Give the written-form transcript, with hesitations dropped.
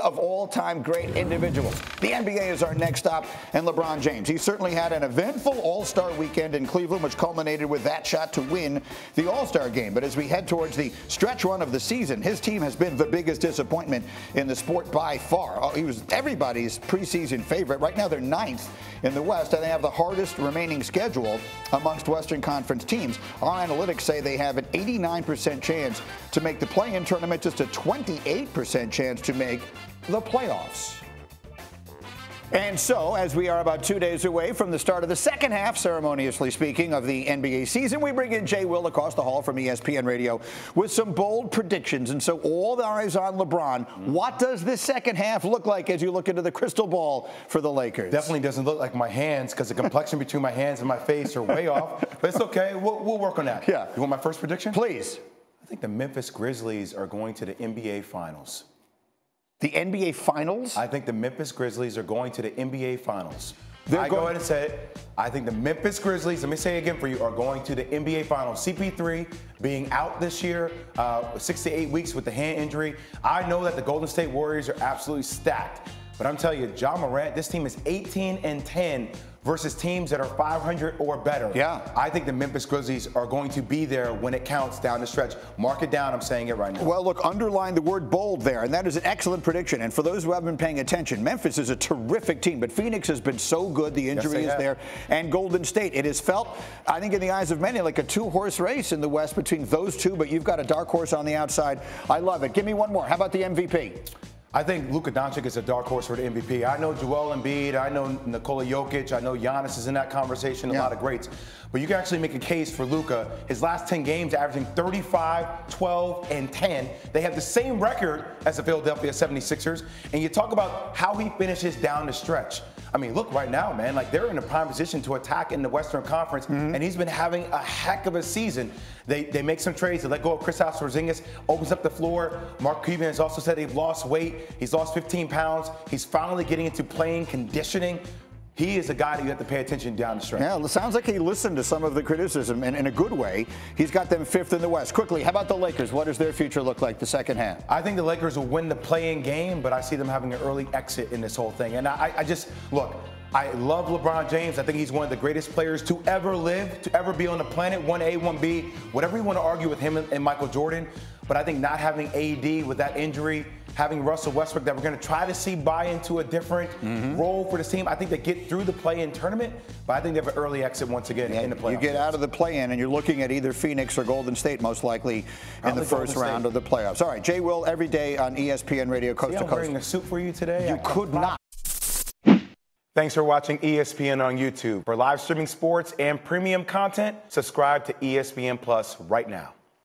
of all-time great individuals. The NBA is our next stop, and LeBron James. He certainly had an eventful All-Star weekend in Cleveland, which culminated with that shot to win the All-Star game. But as we head towards the stretch run of the season, his team has been the biggest disappointment in the sport by far. He was everybody's preseason favorite. Right now they're 9th in the West, and they have the hardest remaining schedule amongst Western Conference teams. Our analytics say they have an 89% chance to make the play-in tournament, just a 28% chance to make the playoffs. And so, as we are about 2 days away from the start of the second half, ceremoniously speaking, of the NBA season, we bring in Jay Will across the hall from ESPN Radio with some bold predictions. And so all the eyes on LeBron. What does this second half look like as you look into the crystal ball for the Lakers? Definitely doesn't look like my hands, because the complexion between my hands and my face are way off. But it's okay. We'll work on that. Yeah. You want my first prediction? Please. I think the Memphis Grizzlies are going to the NBA Finals. The NBA Finals? I think the Memphis Grizzlies are going to the NBA Finals. Go ahead and say it. I think the Memphis Grizzlies, let me say it again for you, are going to the NBA Finals. CP3 being out this year, 6 to 8 weeks with the hand injury. I know that the Golden State Warriors are absolutely stacked. But I'm telling you, Ja Morant, this team is 18-10 versus teams that are 500 or better. Yeah. I think the Memphis Grizzlies are going to be there when it counts down the stretch. Mark it down. I'm saying it right now. Well, look, underline the word bold there, and that is an excellent prediction. And for those who haven't been paying attention, Memphis is a terrific team, but Phoenix has been so good. The injury is there. And Golden State, it has felt, I think in the eyes of many, like a two-horse race in the West between those two, but you've got a dark horse on the outside. I love it. Give me one more. How about the MVP? I think Luka Doncic is a dark horse for the MVP. I know Joel Embiid, I know Nikola Jokic, I know Giannis is in that conversation, a lot of greats. But you can actually make a case for Luka. His last 10 games averaging 35, 12, and 10. They have the same record as the Philadelphia 76ers. And you talk about how he finishes down the stretch. I mean, look right now, man, like they're in a prime position to attack in the Western Conference, and he's been having a heck of a season. They make some trades. They let go of Kristaps Porzingis, opens up the floor. Mark Cuban has also said they've lost weight. He's lost 15 pounds. He's finally getting into playing conditioning. He is a guy that you have to pay attention down the stretch. Yeah, it sounds like he listened to some of the criticism in a good way. He's got them 5th in the West. Quickly, how about the Lakers? What does their future look like the second half? I think the Lakers will win the play-in game, but I see them having an early exit in this whole thing. And I just, look, I love LeBron James. I think he's one of the greatest players to ever live, to ever be on the planet, 1A, 1B, whatever you want to argue with him and Michael Jordan. But I think not having AD with that injury, having Russell Westbrook that we're going to try to see buy into a different role for this team. I think they get through the play-in tournament, but I think they have an early exit once again in the playoffs. You get out of the play-in, and you're looking at either Phoenix or Golden State most likely in the first round of the playoffs. All right, Jay Will every day on ESPN Radio, coast to coast. I'm wearing a suit for you today. You could not. Thanks for watching ESPN on YouTube. For live streaming sports and premium content, subscribe to ESPN Plus right now.